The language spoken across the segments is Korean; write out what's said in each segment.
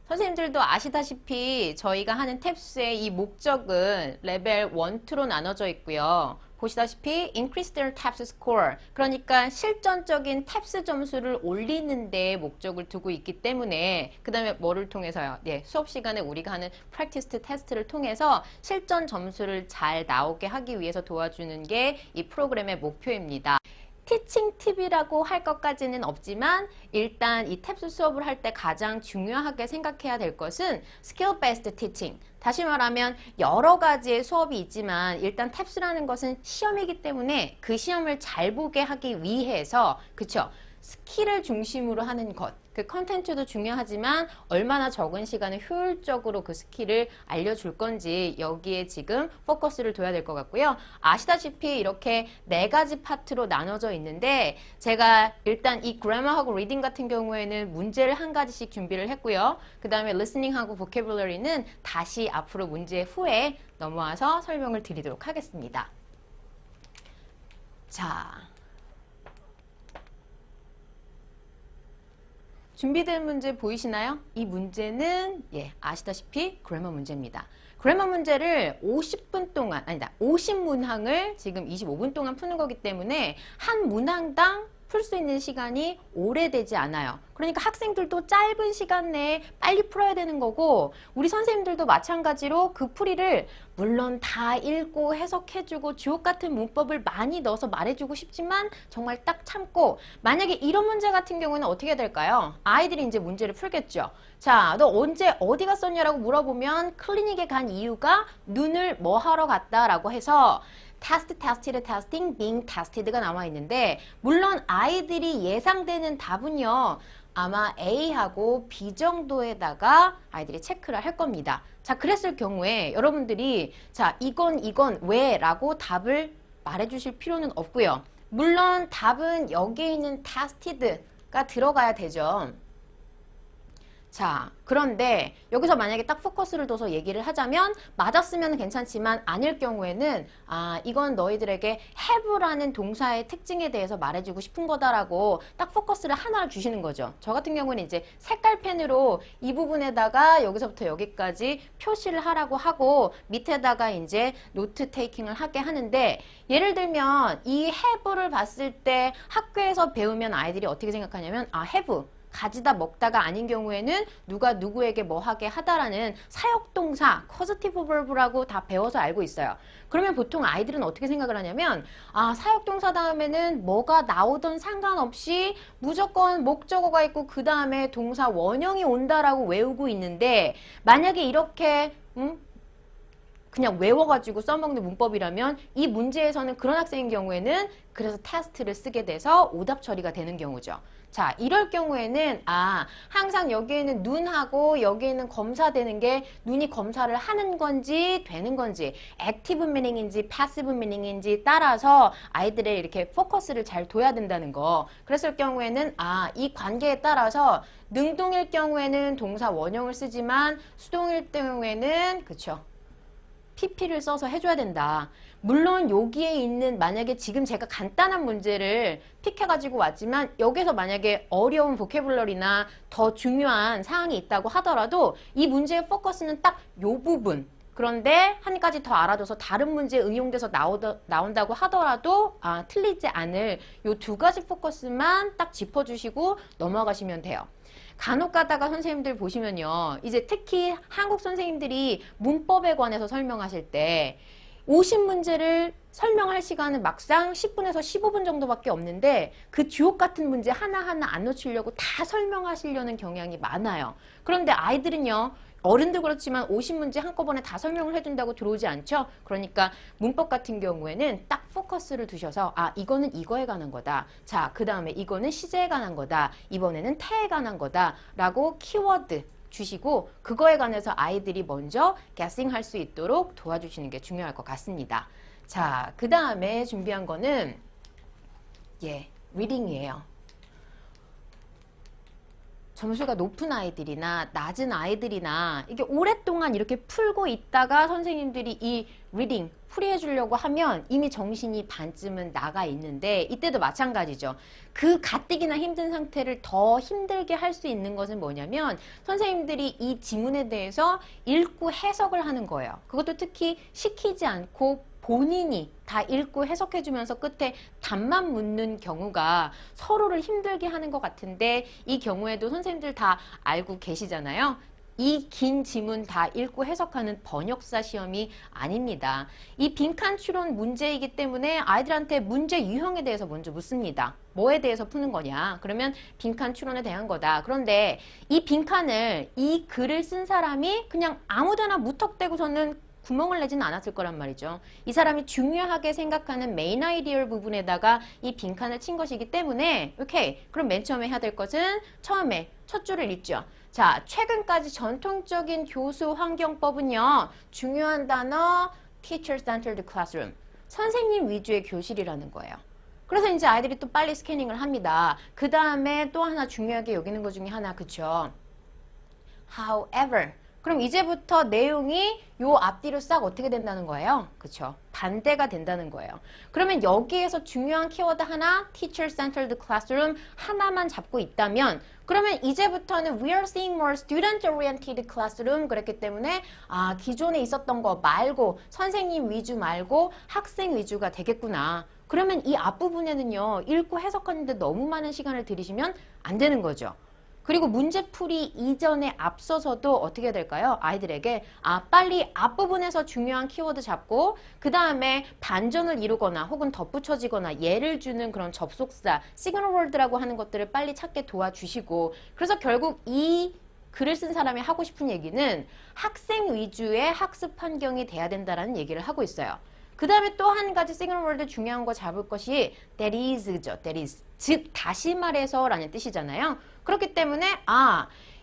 선생님들도 아시다시피 저희가 하는 탭스의 이 목적은 레벨 1, 2로 나눠져 있고요. 보시다시피 increase their TAPS score, 그러니까 실전적인 탭스 점수를 올리는 데 목적을 두고 있기 때문에, 그 다음에 뭐를 통해서요? 예, 수업 시간에 우리가 하는 practice 테스트를 통해서 실전 점수를 잘 나오게 하기 위해서 도와주는 게 이 프로그램의 목표입니다. 티칭 팁이라고 할 것까지는 없지만 일단 이 탭스 수업을 할 때 가장 중요하게 생각해야 될 것은 skill based teaching. 다시 말하면 여러 가지의 수업이 있지만 일단 탭스라는 것은 시험이기 때문에 그 시험을 잘 보게 하기 위해서, 그쵸? 스킬을 중심으로 하는 것. 그 컨텐츠도 중요하지만 얼마나 적은 시간에 효율적으로 그 스킬을 알려줄 건지 여기에 지금 포커스를 둬야 될 것 같고요. 아시다시피 이렇게 4가지 파트로 나눠져 있는데 제가 일단 이 그래머하고 리딩 같은 경우에는 문제를 한 가지씩 준비를 했고요. 그 다음에 리스닝하고 보캐블러리는 다시 앞으로 문제 후에 넘어와서 설명을 드리도록 하겠습니다. 자, 준비된 문제 보이시나요? 이 문제는 아시다시피 그래머 문제입니다. 그래머 문제를 50분 동안, 아니다, 50문항을 지금 25분 동안 푸는 거기 때문에 한 문항당 풀 수 있는 시간이 오래되지 않아요. 그러니까 학생들도 짧은 시간 내에 빨리 풀어야 되는 거고, 우리 선생님들도 마찬가지로 그 풀이를 물론 다 읽고 해석해주고 주옥 같은 문법을 많이 넣어서 말해주고 싶지만 정말 딱 참고, 만약에 이런 문제 같은 경우는 어떻게 해야 될까요? 아이들이 이제 문제를 풀겠죠. 자, 너 언제 어디 갔었냐라고 물어보면 클리닉에 간 이유가 눈을 뭐 하러 갔다라고 해서 test, tested, testing, being tested가 나와 있는데, 물론 아이들이 예상되는 답은요, 아마 A하고 B 정도에다가 아이들이 체크를 할 겁니다. 자, 그랬을 경우에 여러분들이 자, 이건 왜? 라고 답을 말해 주실 필요는 없고요. 물론 답은 여기에 있는 tested가 들어가야 되죠. 자, 그런데 여기서 만약에 딱 포커스를 둬서 얘기를 하자면 맞았으면 괜찮지만 아닐 경우에는 이건 너희들에게 have라는 동사의 특징에 대해서 말해주고 싶은 거다라고 딱 포커스를 하나 주시는 거죠. 저 같은 경우는 이제 색깔펜으로 이 부분에다가 여기서부터 여기까지 표시를 하라고 하고 밑에다가 이제 노트 테이킹을 하게 하는데, 예를 들면 이 have를 봤을 때 학교에서 배우면 아이들이 어떻게 생각하냐면 have, 가지다 먹다가 아닌 경우에는 누가 누구에게 뭐 하게 하다라는 사역동사, causative verb라고 다 배워서 알고 있어요. 그러면 보통 아이들은 어떻게 생각을 하냐면 사역동사 다음에는 뭐가 나오든 상관없이 무조건 목적어가 있고 그 다음에 동사 원형이 온다라고 외우고 있는데, 만약에 이렇게 그냥 외워가지고 써먹는 문법이라면 이 문제에서는 그런 학생인 경우에는 그래서 테스트를 쓰게 돼서 오답 처리가 되는 경우죠. 자, 이럴 경우에는 항상 여기에는 눈하고 여기에는 검사되는 게 눈이 검사를 하는 건지 되는 건지, 액티브 미닝인지 패시브 미닝인지 따라서 아이들의 이렇게 포커스를 잘 둬야 된다는 거. 그랬을 경우에는 이 관계에 따라서 능동일 경우에는 동사 원형을 쓰지만 수동일 경우에는 그쵸, PP를 써서 해줘야 된다. 물론 여기에 있는, 만약에 지금 제가 간단한 문제를 픽해가지고 왔지만 여기서 만약에 어려운 보캐블러리나 더 중요한 사항이 있다고 하더라도 이 문제의 포커스는 딱 요 부분. 그런데 한 가지 더 알아둬서 다른 문제에 응용돼서 나온다고 하더라도 틀리지 않을 요 2가지 포커스만 딱 짚어주시고 넘어가시면 돼요. 간혹 가다가 선생님들 보시면요, 이제 특히 한국 선생님들이 문법에 관해서 설명하실 때 50문제를 설명할 시간은 막상 10분에서 15분 정도밖에 없는데 그 주옥 같은 문제 하나하나 안 놓치려고 다 설명하시려는 경향이 많아요. 그런데 아이들은요, 어른도 그렇지만 50문제 한꺼번에 다 설명을 해준다고 들어오지 않죠? 그러니까 문법 같은 경우에는 딱 포커스를 두셔서 이거는 이거에 관한 거다. 자, 그 다음에 이거는 시제에 관한 거다. 이번에는 태에 관한 거다. 라고 키워드 주시고 그거에 관해서 아이들이 먼저 guessing 할 수 있도록 도와주시는 게 중요할 것 같습니다. 자, 그 다음에 준비한 거는 리딩이에요. 점수가 높은 아이들이나 낮은 아이들이나 이게 오랫동안 이렇게 풀고 있다가 선생님들이 이 리딩 풀이해 주려고 하면 이미 정신이 반쯤은 나가 있는데 이때도 마찬가지죠. 그 가뜩이나 힘든 상태를 더 힘들게 할 수 있는 것은 뭐냐면 선생님들이 이 지문에 대해서 읽고 해석을 하는 거예요. 그것도 특히 시키지 않고 본인이 다 읽고 해석해주면서 끝에 답만 묻는 경우가 서로를 힘들게 하는 것 같은데 이 경우에도 선생님들 다 알고 계시잖아요. 이 긴 지문 다 읽고 해석하는 번역사 시험이 아닙니다. 이 빈칸 추론 문제이기 때문에 아이들한테 문제 유형에 대해서 먼저 묻습니다. 뭐에 대해서 푸는 거냐? 그러면 빈칸 추론에 대한 거다. 그런데 이 빈칸을 이 글을 쓴 사람이 그냥 아무데나 무턱대고서는 구멍을 내지는 않았을 거란 말이죠. 이 사람이 중요하게 생각하는 메인 아이디어 부분에다가 이 빈칸을 친 것이기 때문에 오케이. 그럼 맨 처음에 해야 될 것은 처음에 첫 줄을 읽죠. 자, 최근까지 전통적인 교수 환경법은요. 중요한 단어 teacher-centered classroom. 선생님 위주의 교실이라는 거예요. 그래서 이제 아이들이 또 빨리 스캐닝을 합니다. 그 다음에 또 하나 중요하게 여기는 것 중에 하나, 그쵸? However. 그럼 이제부터 내용이 요 앞뒤로 싹 어떻게 된다는 거예요? 그쵸? 반대가 된다는 거예요. 그러면 여기에서 중요한 키워드 하나, teacher-centered classroom 하나만 잡고 있다면 그러면 이제부터는 we are seeing more student-oriented classroom 그랬기 때문에 기존에 있었던 거 말고 선생님 위주 말고 학생 위주가 되겠구나. 그러면 이 앞부분에는요. 읽고 해석하는데 너무 많은 시간을 들이시면 안 되는 거죠. 그리고 문제풀이 이전에 앞서서도 어떻게 해야 될까요? 아이들에게 빨리 앞부분에서 중요한 키워드 잡고 그 다음에 반전을 이루거나 혹은 덧붙여지거나 예를 주는 그런 접속사, 시그널 월드라고 하는 것들을 빨리 찾게 도와주시고 그래서 결국 이 글을 쓴 사람이 하고 싶은 얘기는 학생 위주의 학습 환경이 돼야 된다는 얘기를 하고 있어요. 그 다음에 또 한 가지 시그널 월드 중요한 거 잡을 것이 that is죠. that is. 즉 다시 말해서 라는 뜻이잖아요. 그렇기 때문에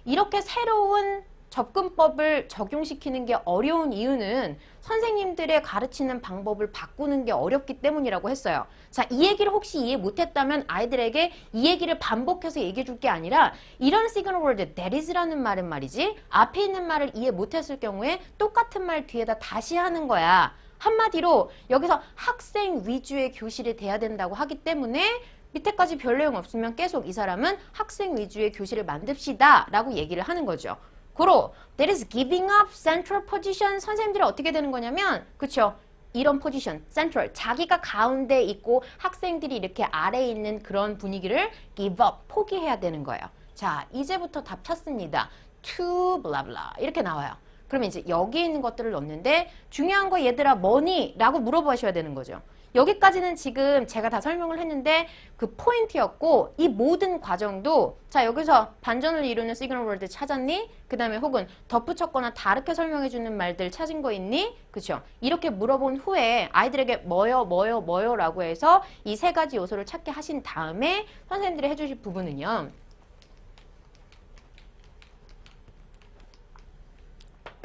이렇게 새로운 접근법을 적용시키는 게 어려운 이유는 선생님들의 가르치는 방법을 바꾸는 게 어렵기 때문이라고 했어요. 자, 이 얘기를 혹시 이해 못했다면 아이들에게 이 얘기를 반복해서 얘기해 줄 게 아니라 이런 시그널 월드, that is라는 말은 말이지 앞에 있는 말을 이해 못했을 경우에 똑같은 말 뒤에다 다시 하는 거야. 한마디로 여기서 학생 위주의 교실이 돼야 된다고 하기 때문에 밑에까지 별 내용 없으면 계속 이 사람은 학생 위주의 교실을 만듭시다 라고 얘기를 하는 거죠. 고로 that is giving up central position 선생님들이 어떻게 되는 거냐면 그쵸? 이런 포지션, central, 자기가 가운데 있고 학생들이 이렇게 아래에 있는 그런 분위기를 give up, 포기해야 되는 거예요. 자, 이제부터 답 찾습니다. to blah blah 이렇게 나와요. 그러면 이제 여기에 있는 것들을 넣는데 중요한 거 얘들아 뭐니? 라고 물어보셔야 되는 거죠. 여기까지는 지금 제가 다 설명을 했는데 그 포인트였고 이 모든 과정도 자 여기서 반전을 이루는 시그널 월드 찾았니? 그 다음에 혹은 덧붙였거나 다르게 설명해주는 말들 찾은 거 있니? 그쵸? 이렇게 물어본 후에 아이들에게 뭐요 라고 해서 이 세 가지 요소를 찾게 하신 다음에 선생님들이 해주실 부분은요.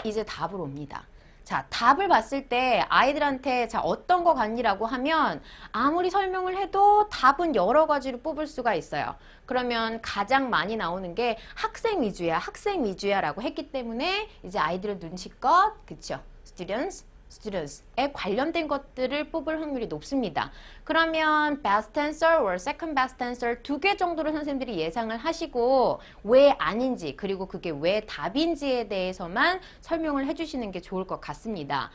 이제 답을 옵니다. 자, 답을 봤을 때 아이들한테 자 어떤 거 같니라고 하면 아무리 설명을 해도 답은 여러 가지로 뽑을 수가 있어요. 그러면 가장 많이 나오는 게 학생 위주야 라고 했기 때문에 이제 아이들의 눈치껏 그쵸? students에 관련된 것들을 뽑을 확률이 높습니다. 그러면 best answer or second best answer 2개 정도를 선생님들이 예상을 하시고 왜 아닌지 그리고 그게 왜 답인지에 대해서만 설명을 해주시는 게 좋을 것 같습니다.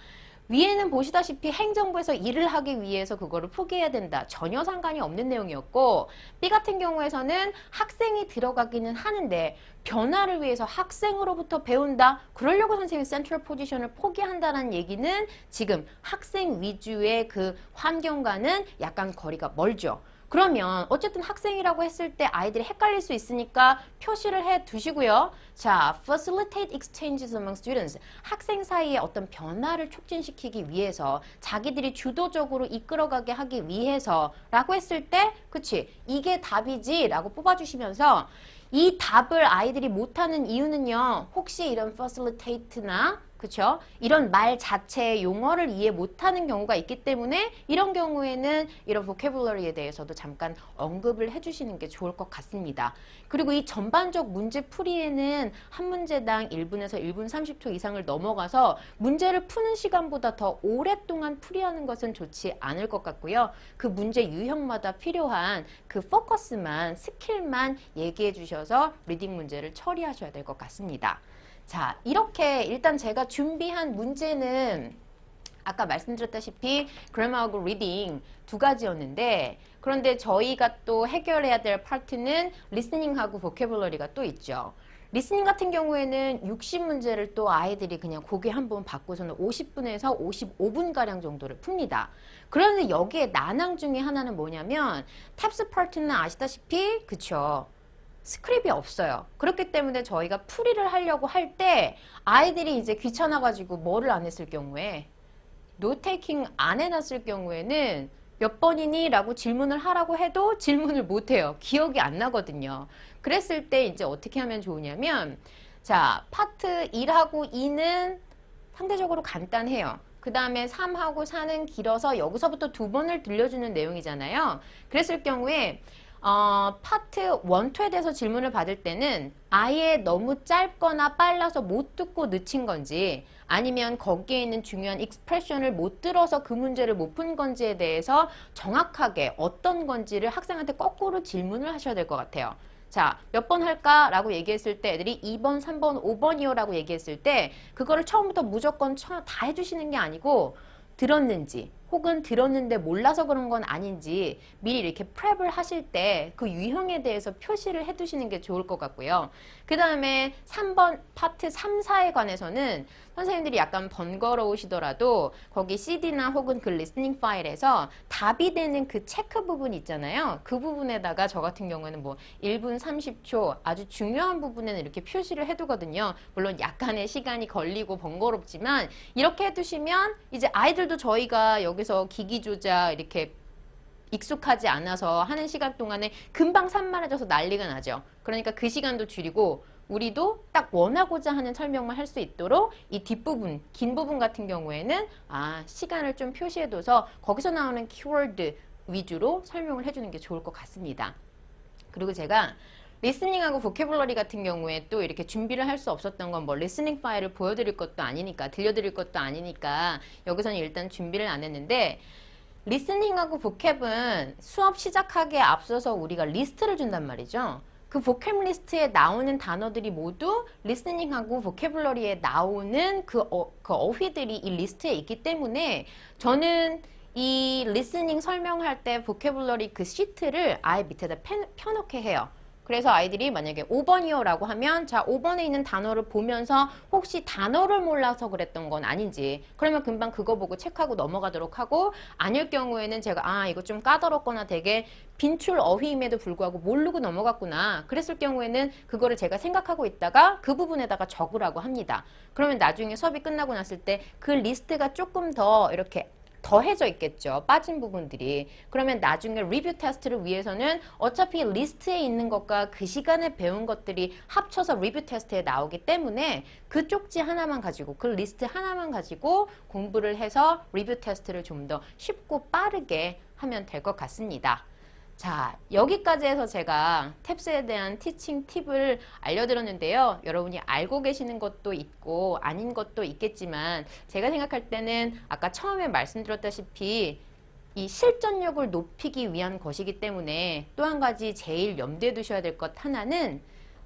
위에는 보시다시피 행정부에서 일을 하기 위해서 그거를 포기해야 된다. 전혀 상관이 없는 내용이었고 B 같은 경우에서는 학생이 들어가기는 하는데 변화를 위해서 학생으로부터 배운다. 그러려고 선생님이 센트럴 포지션을 포기한다는 얘기는 지금 학생 위주의 그 환경과는 약간 거리가 멀죠. 그러면 어쨌든 학생이라고 했을 때 아이들이 헷갈릴 수 있으니까 표시를 해 두시고요. 자, facilitate exchanges among students. 학생 사이에 어떤 변화를 촉진시키기 위해서 자기들이 주도적으로 이끌어가게 하기 위해서 라고 했을 때 그치? 이게 답이지 라고 뽑아주시면서 이 답을 아이들이 못하는 이유는요. 혹시 이런 facilitate나 그쵸? 이런 말 자체의 용어를 이해 못하는 경우가 있기 때문에 이런 경우에는 이런 vocabulary에 대해서도 잠깐 언급을 해주시는 게 좋을 것 같습니다. 그리고 이 전반적 문제 풀이에는 한 문제당 1분에서 1분 30초 이상을 넘어가서 문제를 푸는 시간보다 더 오랫동안 풀이하는 것은 좋지 않을 것 같고요. 그 문제 유형마다 필요한 그 포커스만, 스킬만 얘기해 주셔서 리딩 문제를 처리하셔야 될 것 같습니다. 자, 이렇게 일단 제가 준비한 문제는 아까 말씀드렸다시피 그래머하고 리딩 두 가지였는데, 그런데 저희가 또 해결해야 될 파트는 리스닝하고 보캐블러리가 또 있죠. 리스닝 같은 경우에는 60문제를 또 아이들이 그냥 고개 한번 받고서는 50분에서 55분가량 정도를 풉니다. 그런데 여기에 난항 중에 하나는 뭐냐면 탭스 파트는 아시다시피 그쵸? 스크립이 없어요. 그렇기 때문에 저희가 풀이를 하려고 할 때 아이들이 이제 귀찮아가지고 뭐를 안 했을 경우에 노테이킹 안 해놨을 경우에는 몇 번이니? 라고 질문을 하라고 해도 질문을 못해요. 기억이 안 나거든요. 그랬을 때 이제 어떻게 하면 좋으냐면 자, 파트 1하고 2는 상대적으로 간단해요. 그 다음에 3하고 4는 길어서 여기서부터 두 번을 들려주는 내용이잖아요. 그랬을 경우에 파트 1, 2에 대해서 질문을 받을 때는 아예 너무 짧거나 빨라서 못 듣고 늦힌 건지 아니면 거기에 있는 중요한 익스프레션을 못 들어서 그 문제를 못 푼 건지에 대해서 정확하게 어떤 건지를 학생한테 거꾸로 질문을 하셔야 될 것 같아요. 자, 몇 번 할까? 라고 얘기했을 때 애들이 2번, 3번, 5번이요 라고 얘기했을 때 그거를 처음부터 무조건 다 해주시는 게 아니고 들었는지 혹은 들었는데 몰라서 그런 건 아닌지 미리 이렇게 프랩을 하실 때 그 유형에 대해서 표시를 해두시는 게 좋을 것 같고요. 그 다음에 3번 파트 3, 4에 관해서는 선생님들이 약간 번거로우시더라도 거기 CD나 혹은 그 리스닝 파일에서 답이 되는 그 체크 부분 있잖아요. 그 부분에다가 저 같은 경우에는 뭐 1분 30초 아주 중요한 부분에는 이렇게 표시를 해두거든요. 물론 약간의 시간이 걸리고 번거롭지만 이렇게 해두시면 이제 아이들도 저희가 여기서 기기 조작 이렇게 익숙하지 않아서 하는 시간 동안에 금방 산만해져서 난리가 나죠. 그러니까 그 시간도 줄이고 우리도 딱 원하고자 하는 설명만 할 수 있도록 이 뒷부분, 긴 부분 같은 경우에는 시간을 좀 표시해둬서 거기서 나오는 키워드 위주로 설명을 해주는 게 좋을 것 같습니다. 그리고 제가 리스닝하고 보캐블러리 같은 경우에 또 이렇게 준비를 할 수 없었던 건 뭐 리스닝 파일을 보여드릴 것도 아니니까 들려드릴 것도 아니니까 여기서는 일단 준비를 안 했는데 리스닝하고 보캡은 수업 시작하기에 앞서서 우리가 리스트를 준단 말이죠. 그 보캡 리스트에 나오는 단어들이 모두 리스닝하고 보캐블러리에 나오는 그 어휘들이 이 리스트에 있기 때문에 저는 이 리스닝 설명할 때 보캐블러리 그 시트를 아예 밑에다 펴놓게 해요. 그래서 아이들이 만약에 5번이요 라고 하면 자 5번에 있는 단어를 보면서 혹시 단어를 몰라서 그랬던 건 아닌지 그러면 금방 그거 보고 체크하고 넘어가도록 하고 아닐 경우에는 제가 이거 좀 까다롭거나 되게 빈출 어휘임에도 불구하고 모르고 넘어갔구나 그랬을 경우에는 그거를 제가 생각하고 있다가 그 부분에다가 적으라고 합니다. 그러면 나중에 수업이 끝나고 났을 때 그 리스트가 조금 더 이렇게 더해져 있겠죠. 빠진 부분들이. 그러면 나중에 리뷰 테스트를 위해서는 어차피 리스트에 있는 것과 그 시간에 배운 것들이 합쳐서 리뷰 테스트에 나오기 때문에 그 쪽지 하나만 가지고 그 리스트 하나만 가지고 공부를 해서 리뷰 테스트를 좀 더 쉽고 빠르게 하면 될 것 같습니다. 자, 여기까지 해서 제가 탭스에 대한 티칭 팁을 알려드렸는데요. 여러분이 알고 계시는 것도 있고 아닌 것도 있겠지만 제가 생각할 때는 아까 처음에 말씀드렸다시피 이 실전력을 높이기 위한 것이기 때문에 또 한 가지 제일 염두에 두셔야 될 것 하나는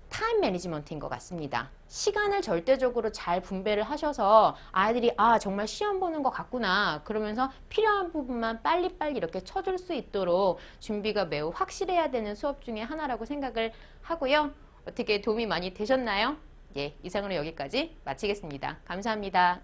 타임 매니지먼트인 것 같습니다. 시간을 절대적으로 잘 분배를 하셔서 아이들이 정말 시험 보는 것 같구나 그러면서 필요한 부분만 빨리빨리 이렇게 쳐줄 수 있도록 준비가 매우 확실해야 되는 수업 중에 하나라고 생각을 하고요. 어떻게 도움이 많이 되셨나요? 예, 이상으로 여기까지 마치겠습니다. 감사합니다.